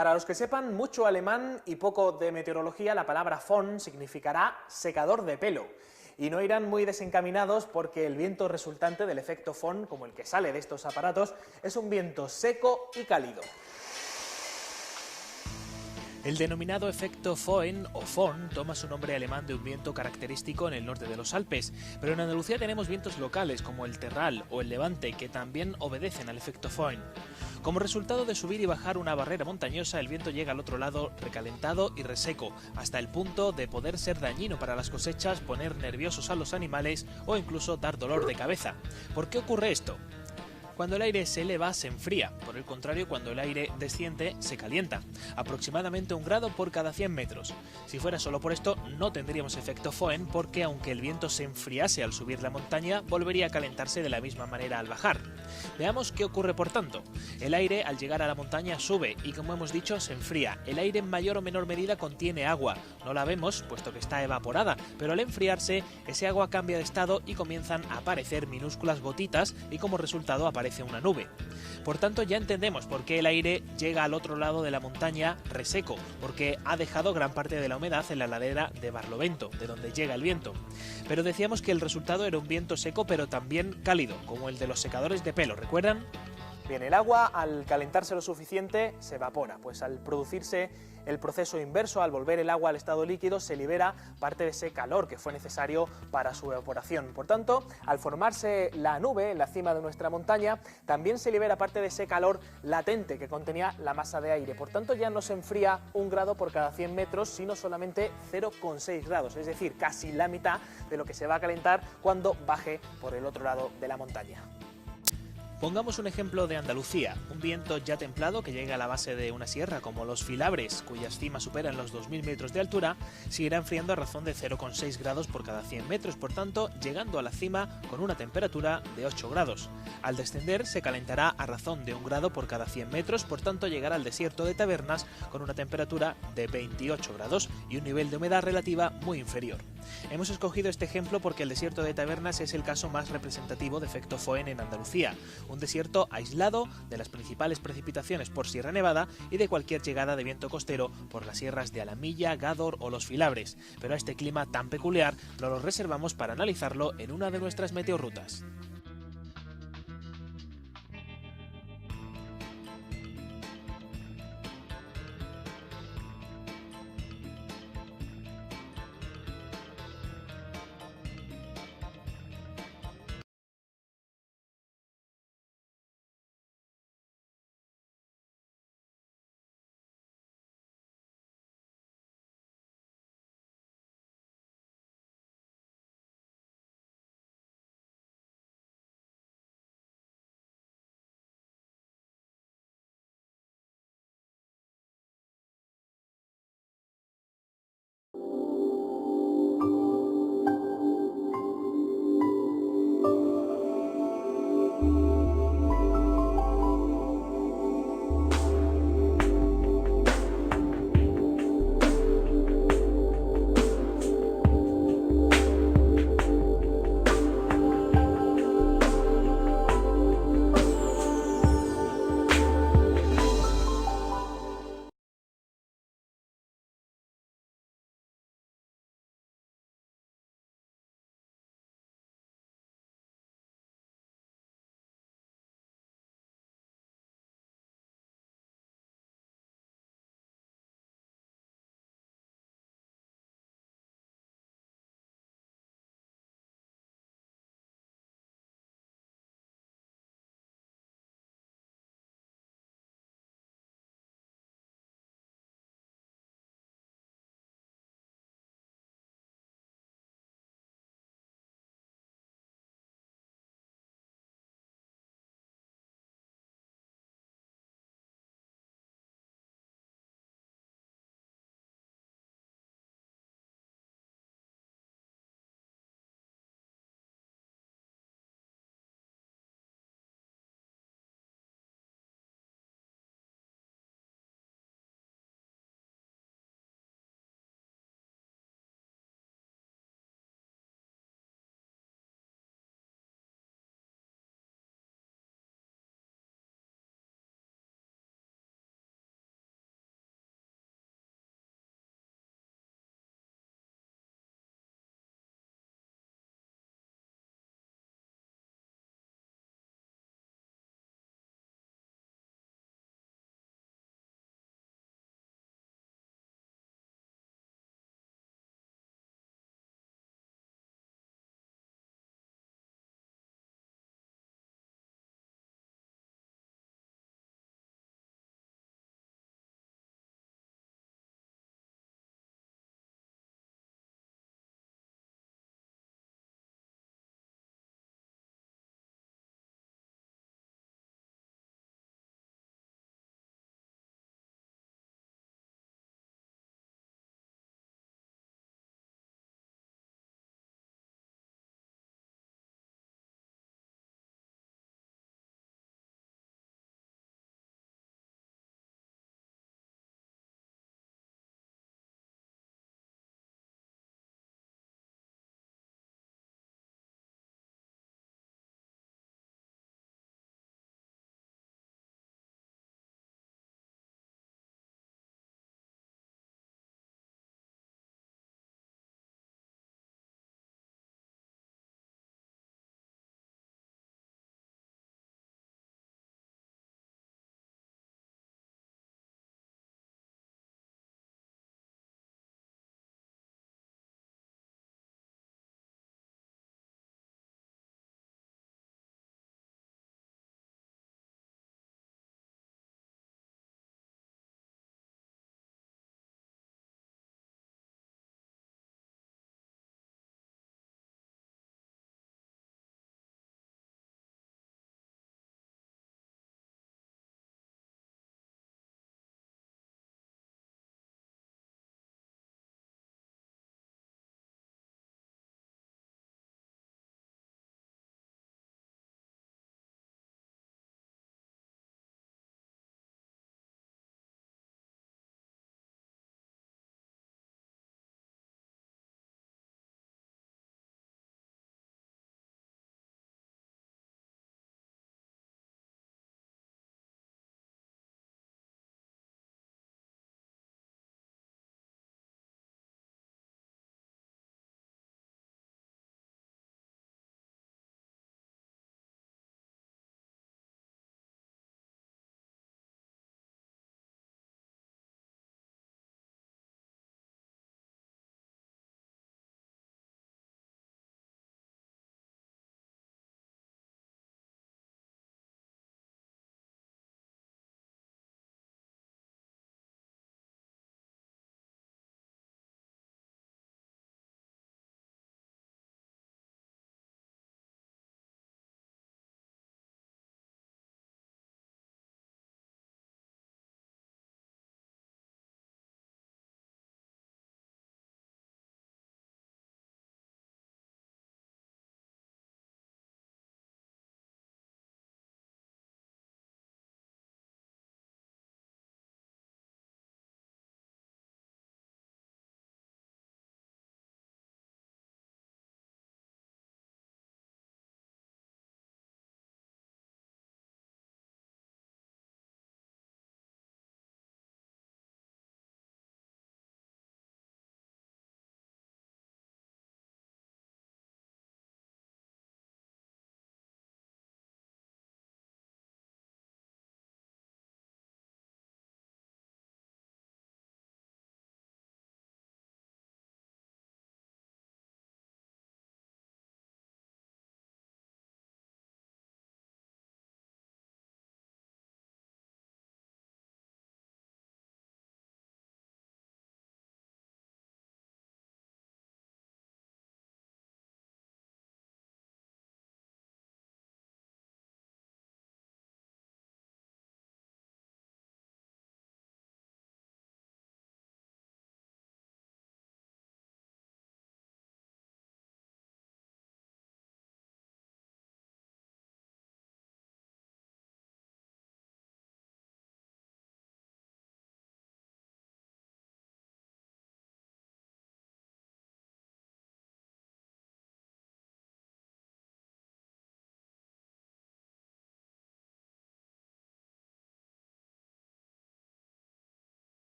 Para los que sepan mucho alemán y poco de meteorología, la palabra Föhn significará secador de pelo. Y no irán muy desencaminados porque el viento resultante del efecto Föhn, como el que sale de estos aparatos, es un viento seco y cálido. El denominado efecto Föhn o Föhn toma su nombre alemán de un viento característico en el norte de los Alpes, pero en Andalucía tenemos vientos locales como el terral o el levante que también obedecen al efecto Föhn. Como resultado de subir y bajar una barrera montañosa, el viento llega al otro lado recalentado y reseco, hasta el punto de poder ser dañino para las cosechas, poner nerviosos a los animales o incluso dar dolor de cabeza. ¿Por qué ocurre esto? Cuando el aire se eleva, se enfría. Por el contrario, cuando el aire desciende, se calienta. Aproximadamente 1 grado por cada 100 metros. Si fuera solo por esto, no tendríamos efecto Föhn porque aunque el viento se enfriase al subir la montaña, volvería a calentarse de la misma manera al bajar. Veamos qué ocurre por tanto. El aire al llegar a la montaña sube y, como hemos dicho, se enfría. El aire en mayor o menor medida contiene agua. No la vemos, puesto que está evaporada, pero al enfriarse, ese agua cambia de estado y comienzan a aparecer minúsculas gotitas y como resultado aparece una nube. Por tanto, ya entendemos por qué el aire llega al otro lado de la montaña reseco, porque ha dejado gran parte de la humedad en la ladera de Barlovento, de donde llega el viento. Pero decíamos que el resultado era un viento seco pero también cálido, como el de los secadores de pelo, ¿recuerdan? Bien, el agua al calentarse lo suficiente se evapora, pues al producirse el proceso inverso, al volver el agua al estado líquido, se libera parte de ese calor que fue necesario para su evaporación. Por tanto, al formarse la nube en la cima de nuestra montaña, también se libera parte de ese calor latente que contenía la masa de aire. Por tanto, ya no se enfría 1 grado por cada 100 metros, sino solamente 0,6 grados, es decir, casi la mitad de lo que se va a calentar cuando baje por el otro lado de la montaña. Pongamos un ejemplo de Andalucía, un viento ya templado que llega a la base de una sierra como los Filabres, cuyas cimas superan los 2000 metros de altura, seguirá enfriando a razón de 0,6 grados por cada 100 metros, por tanto, llegando a la cima con una temperatura de 8 grados. Al descender, se calentará a razón de 1 grado por cada 100 metros, por tanto, llegará al desierto de Tabernas con una temperatura de 28 grados y un nivel de humedad relativa muy inferior. Hemos escogido este ejemplo porque el desierto de Tabernas es el caso más representativo de efecto Föhn en Andalucía, un desierto aislado de las principales precipitaciones por Sierra Nevada y de cualquier llegada de viento costero por las sierras de Alamilla, Gádor o los Filabres, pero a este clima tan peculiar nos lo reservamos para analizarlo en una de nuestras meteorrutas.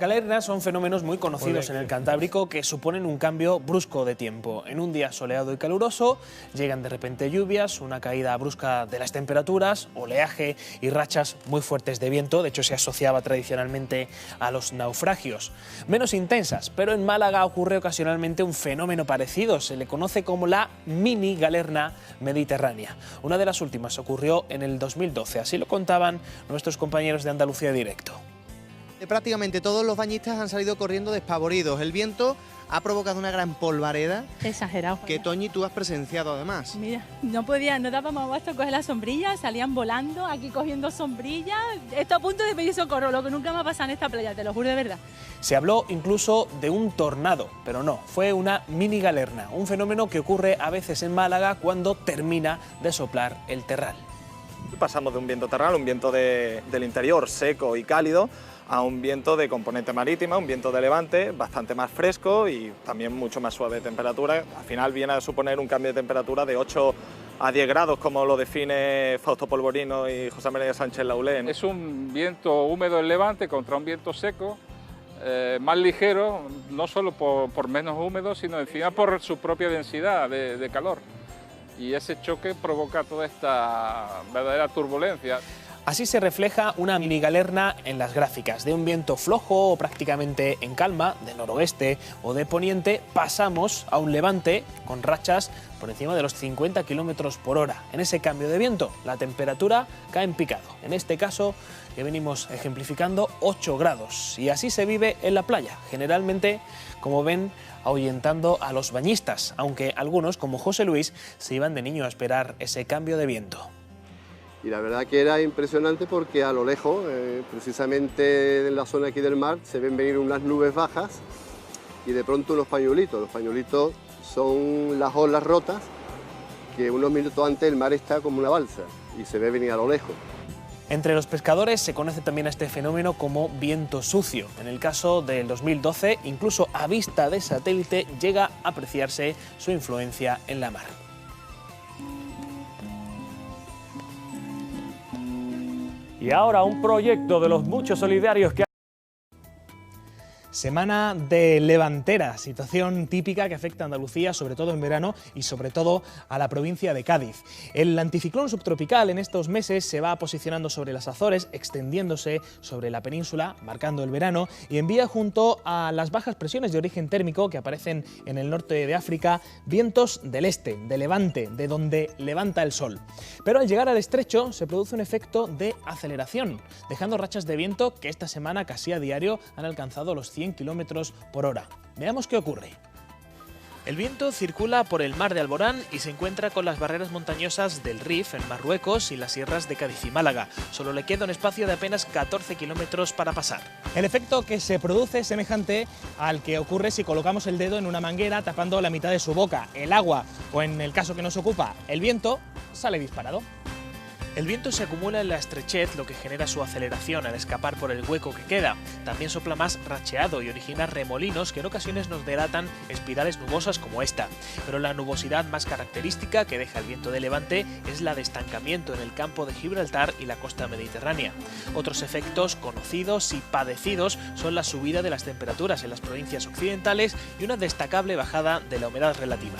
galernas son fenómenos muy conocidos en el Cantábrico que suponen un cambio brusco de tiempo. En un día soleado y caluroso llegan de repente lluvias, una caída brusca de las temperaturas, oleaje y rachas muy fuertes de viento. De hecho, se asociaba tradicionalmente a los naufragios. Menos intensas, pero en Málaga ocurre ocasionalmente un fenómeno parecido. Se le conoce como la mini galerna mediterránea. Una de las últimas ocurrió en el 2012. Así lo contaban nuestros compañeros de Andalucía Directo. Prácticamente todos los bañistas han salido corriendo despavoridos. El viento ha provocado una gran polvareda. Exagerado. Que Toñi, tú has presenciado además. Mira, no dábamos abasto a coger la sombrilla, salían volando, aquí cogiendo sombrillas. Esto a punto de pedir socorro, lo que nunca me ha pasado en esta playa, te lo juro de verdad. Se habló incluso de un tornado, pero no, fue una mini galerna, un fenómeno que ocurre a veces en Málaga cuando termina de soplar el terral. Pasamos de un viento terral, un viento del interior seco y cálido, a un viento de componente marítima, un viento de levante bastante más fresco y también mucho más suave de temperatura. Al final viene a suponer un cambio de temperatura de 8 a 10 grados, como lo define Fausto Polvorino y José María Sánchez Laulé. Es un viento húmedo en levante contra un viento seco, más ligero, no solo por menos húmedo, sino encima por su propia densidad de calor. Y ese choque provoca toda esta verdadera turbulencia. Así se refleja una mini galerna en las gráficas. De un viento flojo o prácticamente en calma, de noroeste o de poniente, pasamos a un levante con rachas por encima de los 50 km por hora. En ese cambio de viento, la temperatura cae en picado. En este caso, que venimos ejemplificando, 8 grados. Y así se vive en la playa, generalmente, como ven, ahuyentando a los bañistas, aunque algunos, como José Luis, se iban de niño a esperar ese cambio de viento. Y la verdad que era impresionante porque a lo lejos, precisamente en la zona aquí del mar, se ven venir unas nubes bajas y de pronto unos pañuelitos. Los pañuelitos son las olas rotas, que unos minutos antes el mar está como una balsa y se ve venir a lo lejos. Entre los pescadores se conoce también a este fenómeno como viento sucio. En el caso del 2012, incluso a vista de satélite, llega a apreciarse su influencia en la mar. Y ahora un proyecto de los muchos solidarios que... Semana de levantera, situación típica que afecta a Andalucía, sobre todo en verano y sobre todo a la provincia de Cádiz. El anticiclón subtropical en estos meses se va posicionando sobre las Azores, extendiéndose sobre la península, marcando el verano, y envía junto a las bajas presiones de origen térmico que aparecen en el norte de África, vientos del este, de levante, de donde levanta el sol. Pero al llegar al estrecho se produce un efecto de aceleración, dejando rachas de viento que esta semana casi a diario han alcanzado los 100 km por hora. Veamos qué ocurre. El viento circula por el mar de Alborán y se encuentra con las barreras montañosas del Rif en Marruecos y las sierras de Cádiz y Málaga. Solo le queda un espacio de apenas 14 kilómetros para pasar. El efecto que se produce es semejante al que ocurre si colocamos el dedo en una manguera tapando la mitad de su boca. El agua, o en el caso que nos ocupa, el viento, sale disparado. El viento se acumula en la estrechez, lo que genera su aceleración al escapar por el hueco que queda. También sopla más racheado y origina remolinos que en ocasiones nos delatan espirales nubosas como esta. Pero la nubosidad más característica que deja el viento de levante es la de estancamiento en el campo de Gibraltar y la costa mediterránea. Otros efectos conocidos y padecidos son la subida de las temperaturas en las provincias occidentales y una destacable bajada de la humedad relativa.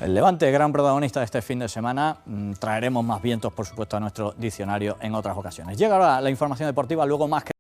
El levante, gran protagonista de este fin de semana. Traeremos más vientos, por supuesto, a nuestro diccionario en otras ocasiones. Llega ahora la información deportiva, luego más que...